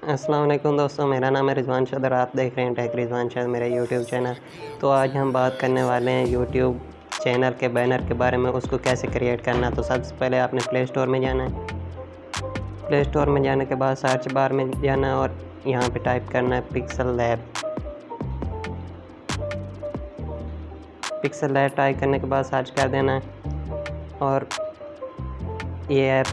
अस्सलाम वालेकुम दोस्तों, मेरा नाम है रिजवान शाहिद और आप देख रहे हैं टेक रिजवान शाहिद मेरा यूट्यूब चैनल। तो आज हम बात करने वाले हैं यूट्यूब चैनल के बैनर के बारे में, उसको कैसे क्रिएट करना। तो सबसे पहले आपने प्ले स्टोर में जाना है। प्ले स्टोर में जाने के बाद सर्च बार में जाना है और यहाँ पे टाइप करना है पिक्सलैब। पिक्सलैब टाइप करने के बाद सर्च कर देना है और ये ऐप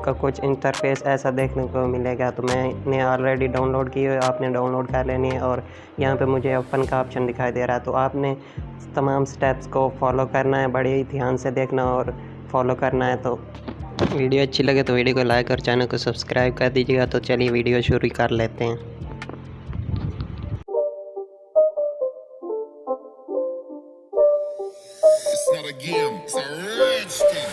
का कुछ इंटरफेस ऐसा देखने को मिलेगा। तो मैंने ऑलरेडी डाउनलोड की है, आपने डाउनलोड कर लेनी है और यहाँ पे मुझे ओपन का ऑप्शन दिखाई दे रहा है। तो आपने तमाम स्टेप्स को फॉलो करना है, बड़े ही ध्यान से देखना और फॉलो करना है। तो वीडियो अच्छी लगे तो वीडियो को लाइक और चैनल को सब्सक्राइब कर दीजिएगा। तो चलिए वीडियो शुरू कर लेते हैं। It's not a game, it's a rich thing.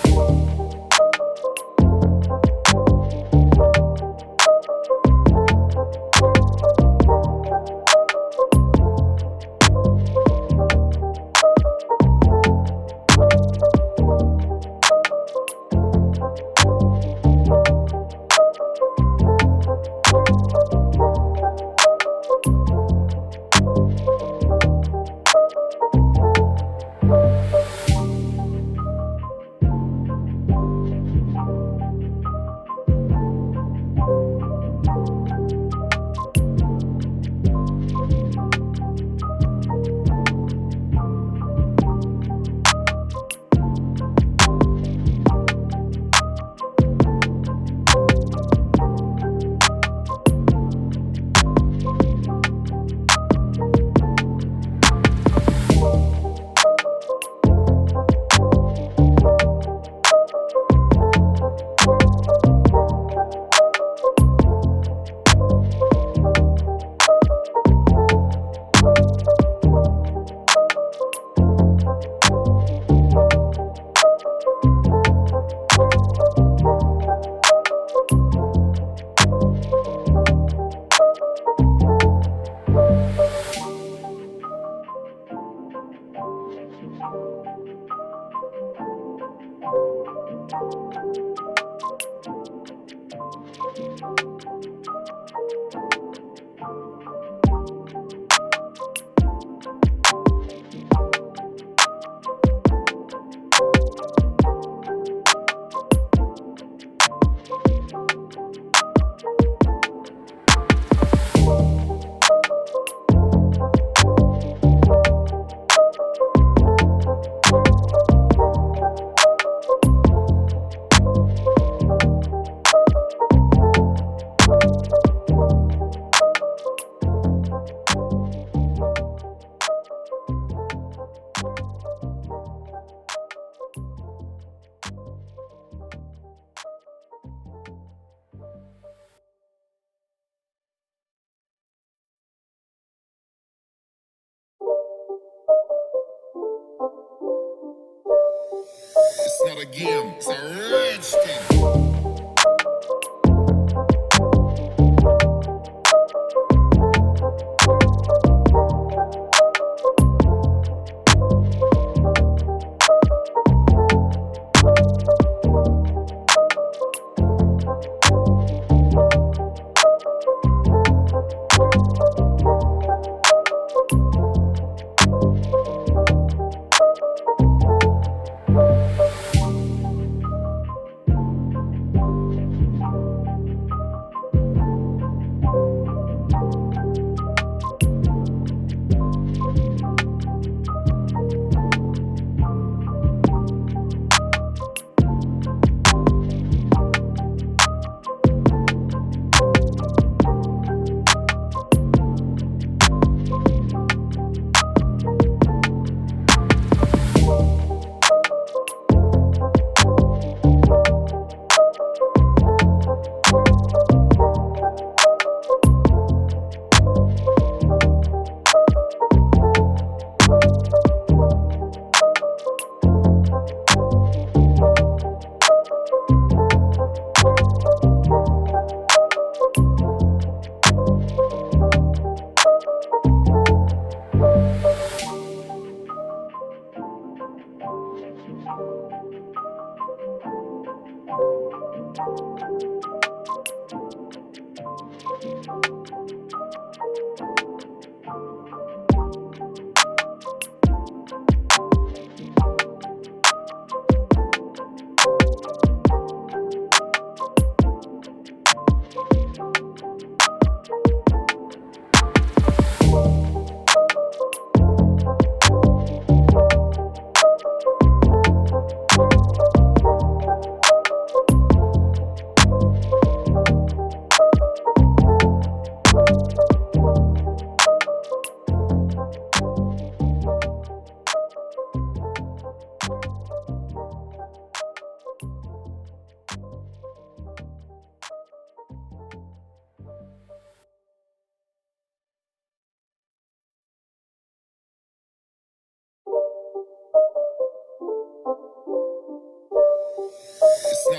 It's not a game, it's a rich thing.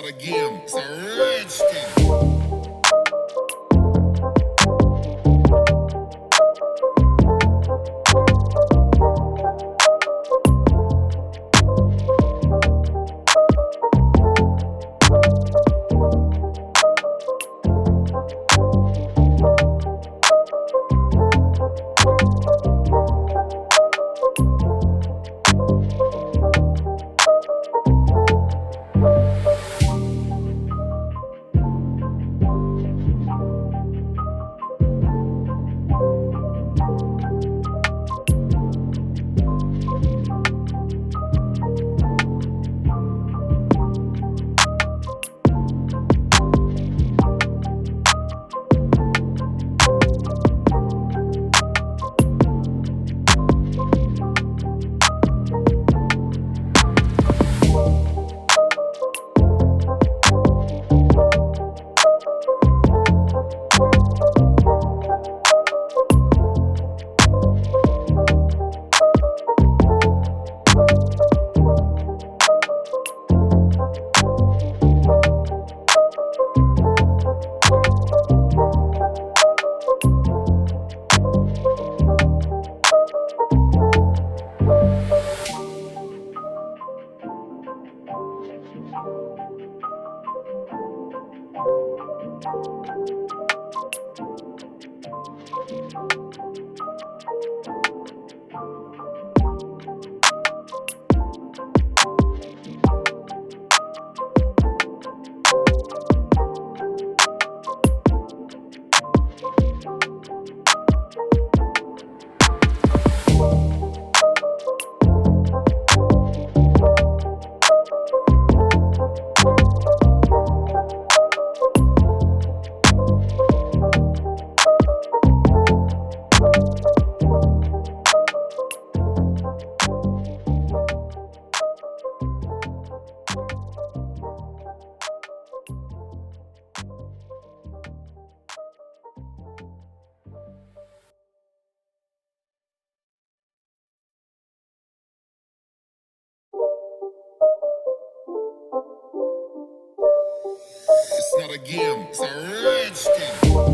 not a game, it's a rich thing. It's not a game, it's a rich thing.